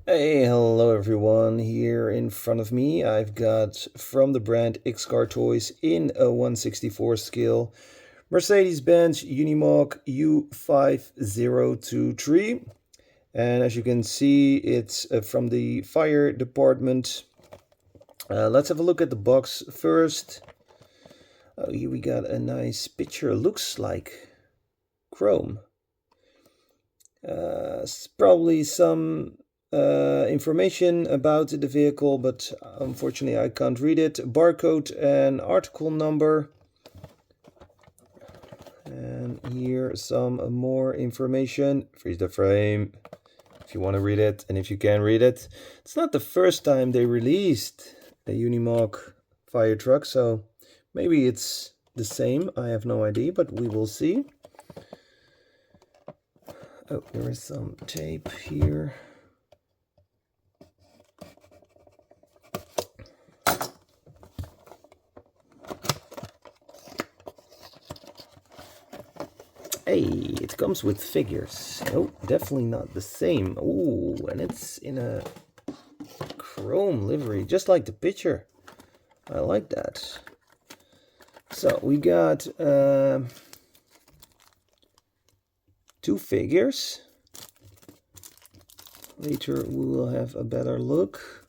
Hey, hello everyone. Here in front of me, I've got from the brand Xcartoys in a 1/64 scale Mercedes-Benz Unimog U5023. And as you can see, it's from the fire department. Let's have a look at the box first. Oh, here we got a nice picture. Looks like chrome. Probably some information about the vehicle, but unfortunately I can't read it. Barcode and article number. And here some more information. Freeze the frame if you want to read it, and if you can read it. It's not the first time they released a Unimog Firetruck, so maybe it's the same. I have no idea, but we will see. Oh, there is some tape here. Hey, it comes with figures. Oh, definitely not the same. Oh, and it's in a chrome livery, just like the picture. I like that. So we got two figures. Later we will have a better look.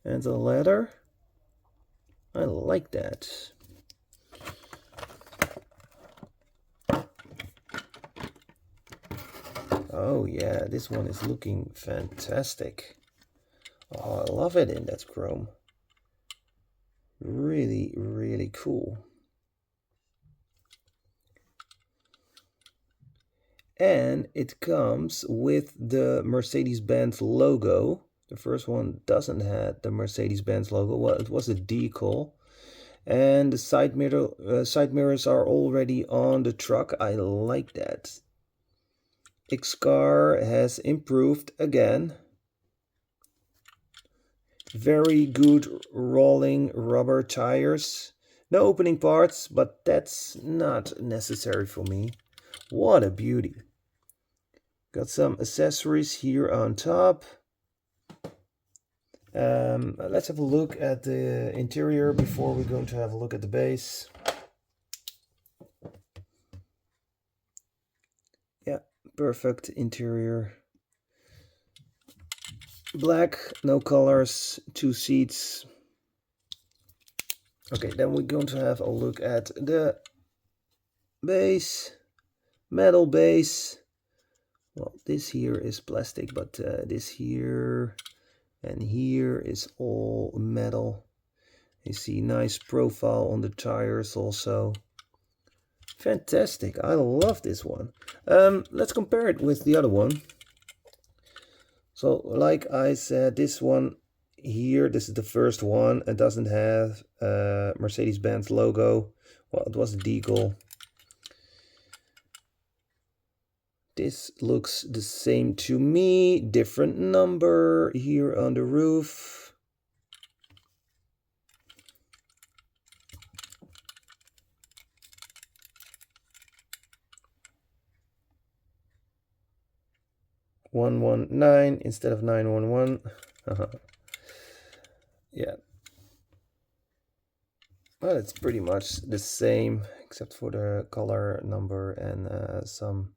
And a ladder. I like that. Oh yeah, this one is looking fantastic. Oh, I love it in that chrome. Really, really cool. And it comes with the Mercedes-Benz logo. The first one doesn't have the Mercedes-Benz logo. Well, it was a decal. And the side mirrors are already on the truck. I like that. Xcar has improved again. Very good rolling rubber tires. No opening parts, but that's not necessary for me. What a beauty. Got some accessories here on top. Let's have a look at the interior before we're going to have a look at the base. Yeah, perfect interior. Black, no colors, 2 seats. Okay, then we're going to have a look at the base. Metal base. Well, this here is plastic, but this here and here is all metal. You see nice profile on the tires also. Fantastic. I love this one. Let's compare it with the other one. So like I said, this one here, this is the first one. It doesn't have Mercedes-Benz logo. Well, it was a decal. This looks the same to me. Different number here on the roof. "119" instead of 911. Yeah. Well, it's pretty much the same, except for the color number and some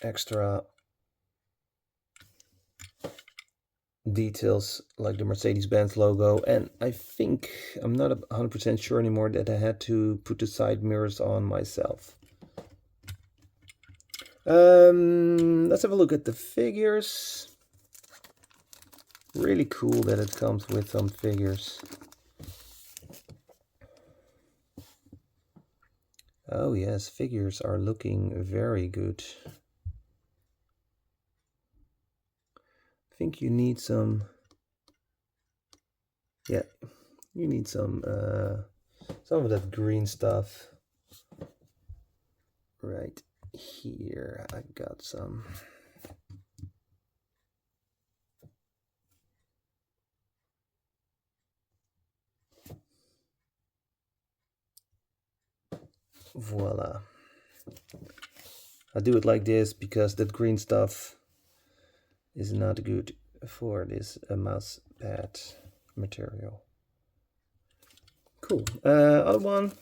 extra details like the Mercedes-Benz logo. And I think, I'm not 100% sure anymore, that I had to put the side mirrors on myself. Let's have a look at the figures. Really cool that it comes with some figures. Oh yes, figures are looking very good. I think you need some, yeah, you need some of that green stuff. Right here, I got some. Voila. I do it like this because that green stuff is not good for this mouse pad material. Cool. Other one.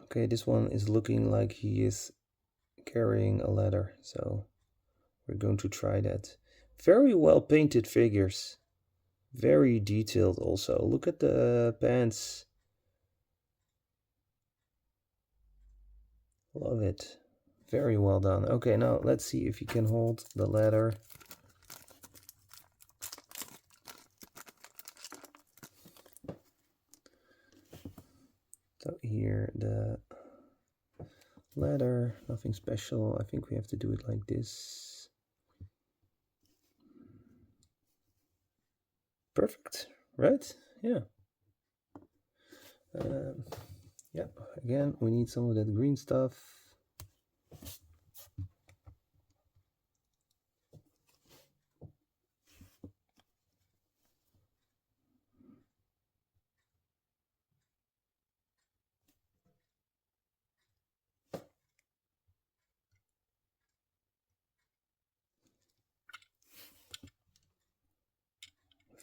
Okay, this one is looking like he is carrying a ladder, so we're going to try that. Very well painted figures. Very detailed also. Look at the pants. Love it. Very well done. Okay, now let's see if you can hold the ladder. So here the ladder, nothing special. I think we have to do it like this. Perfect, right? Yeah. Yeah, again, we need some of that green stuff.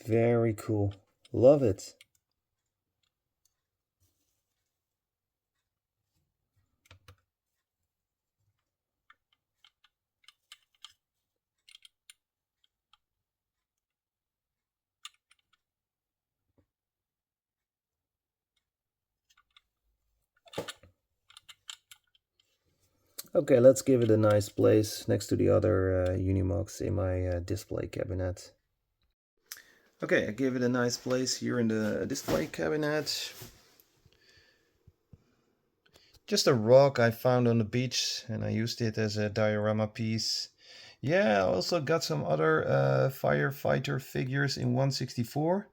Very cool. Love it. Okay, let's give it a nice place next to the other Unimogs in my display cabinet. Okay, I gave it a nice place here in the display cabinet. Just a rock I found on the beach and I used it as a diorama piece. Yeah, I also got some other firefighter figures in 1/64.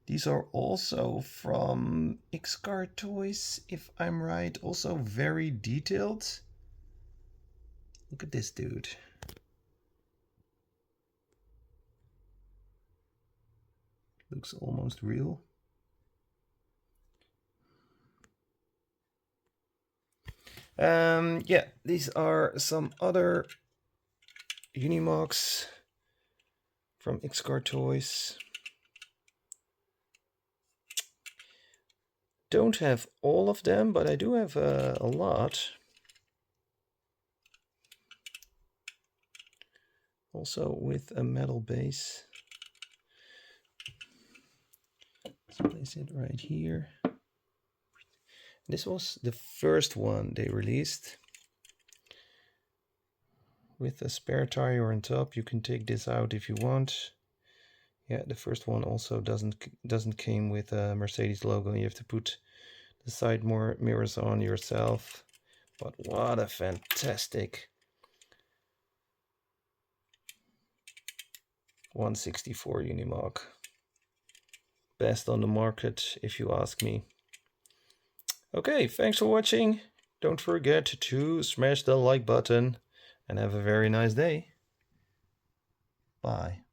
These are also from Xcartoys, if I'm right. Also very detailed. Look at this dude. Looks almost real. Yeah, these are some other Unimogs from Xcartoys. Don't have all of them, but I do have a lot. Also with a metal base. Let's place it right here. This was the first one they released. With a spare tire on top, you can take this out if you want. Yeah, the first one also doesn't came with a Mercedes logo. You have to put the side mirrors on yourself. But what a fantastic 1/64 Unimog. Best on the market, if you ask me. Okay, thanks for watching. Don't forget to smash the like button and have a very nice day. Bye.